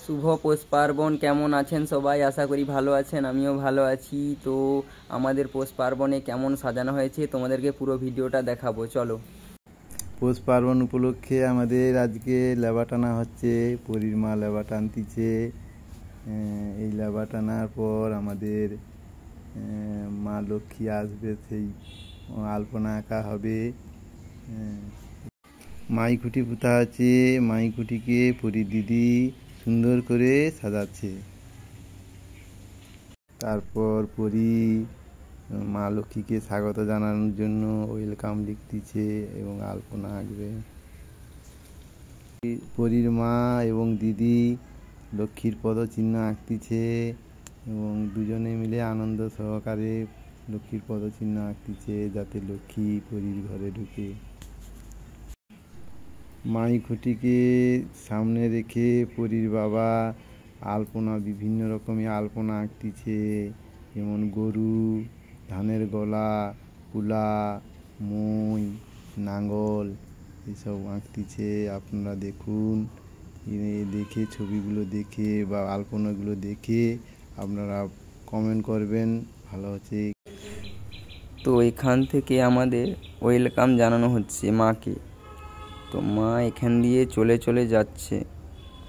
শুভ পৌষ পার্বণ। কেমন আছেন সবাই? আশা করি ভালো আছেন, আমিও ভালো আছি। তো আমাদের পৌষ পার্বণে কেমন সাজানো হয়েছে তোমাদেরকে পুরো ভিডিওটা দেখাবো, চলো। পৌষ পার্বণ উপলক্ষে আমাদের আজকে লেবা টানা হচ্ছে। পরীর মা লেবা টানতিছে। এই লেবা টানার পর আমাদের মা লক্ষ্মী আসবে, সেই আলপনা আঁকা হবে। মাইকুটি পুঁতা আছে, মাইকুটিকে পরী দিদি সুন্দর করে সাজাচ্ছে। তারপর পরী মা লক্ষ্মীকে স্বাগত জানানোর জন্য ওয়েলকাম লিখতেছে এবং আলপনা আঁকবে। পরীর মা এবং দিদি লক্ষ্মীর পদচিহ্ন আঁকতেছে এবং দুজনে মিলে আনন্দ সহকারে লক্ষ্মীর পদচিহ্ন আঁকতেছে, যাতে লক্ষ্মী পরীর ঘরে ঢুকে। মাইকুটিকে সামনে রেখে পরীর বাবা আলপনা, বিভিন্ন রকমের আলপনা আঁকতেছে, যেমন গরু, ধানের গলা, কুলা, মই, নাঙ্গল এসব আঁকতেছে। আপনারা দেখুন, দেখে ছবিগুলো দেখে বা আলপনাগুলো দেখে আপনারা কমেন্ট করবেন ভালো হচ্ছে। তো এখান থেকে আমাদের ওয়েলকাম জানানো হচ্ছে মাকে। তো মা এখান দিয়ে চলে চলে যাচ্ছে,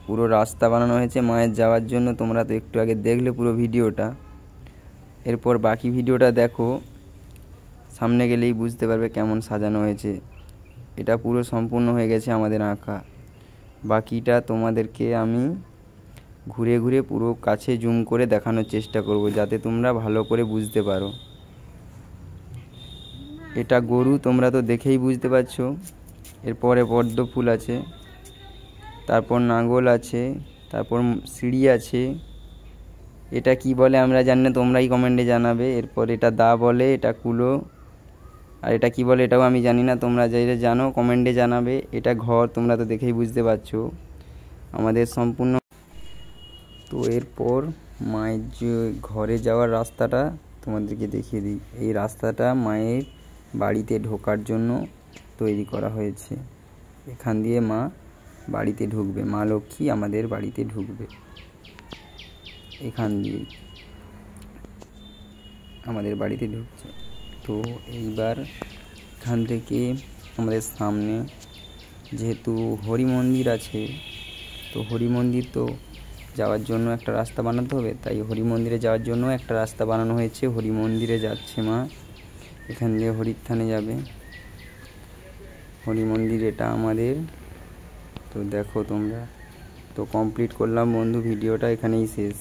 পুরো রাস্তা বানানো হয়েছে মায়ের যাওয়ার জন্য। তোমরা তো একটু আগে দেখলে পুরো ভিডিওটা, এরপর বাকি ভিডিওটা দেখো, সামনে গেলেই বুঝতে পারবে কেমন সাজানো হয়েছে। এটা পুরো সম্পূর্ণ হয়ে গেছে আমাদের আঁকা। বাকিটা তোমাদেরকে আমি ঘুরে ঘুরে পুরো কাছে জুম করে দেখানোর চেষ্টা করব, যাতে তোমরা ভালো করে বুঝতে পারো। এটা গরু, তোমরা তো দেখেই বুঝতে পারছো। এরপরে পদ্ম ফুল আছে, তারপর নাঙ্গল আছে, তারপর সিঁড়ি আছে। এটা কি বলে আমরা জানি না, তোমরাই কমেন্টে জানাবে। এরপর এটা দা বলে, এটা কুলো, আর এটা কি বলে এটাও আমি জানি না, তোমরা যারা জানো কমেন্টে জানাবে। এটা ঘর, তোমরা তো দেখেই বুঝতে পারছো আমাদের সম্পূর্ণ। তো এরপর মায়ের যে ঘরে যাওয়ার রাস্তাটা তোমাদেরকে দেখিয়ে দিই। এই রাস্তাটা মায়ের বাড়িতে ঢোকার জন্য তৈরি করা হয়েছে। এখান দিয়ে মা বাড়িতে ঢুকবে, মা লক্ষ্মী আমাদের বাড়িতে ঢুকবে এখান দিয়ে, আমাদের বাড়িতে ঢুকছে। তো এইবার এখান থেকে আমাদের সামনে যেহেতু হরি মন্দির আছে, তো হরি মন্দির তো যাওয়ার জন্য একটা রাস্তা বানাতে হবে, তাই হরি মন্দিরে যাওয়ার জন্য একটা রাস্তা বানানো হয়েছে। হরি মন্দিরে যাচ্ছে মা, এখান দিয়ে হরির থানে যাবে। হরি মন্দির এটা আমাদের। তো দেখো তোমরা, তো কমপ্লিট করলাম বন্ধু, ভিডিওটা এখানেই শেষ।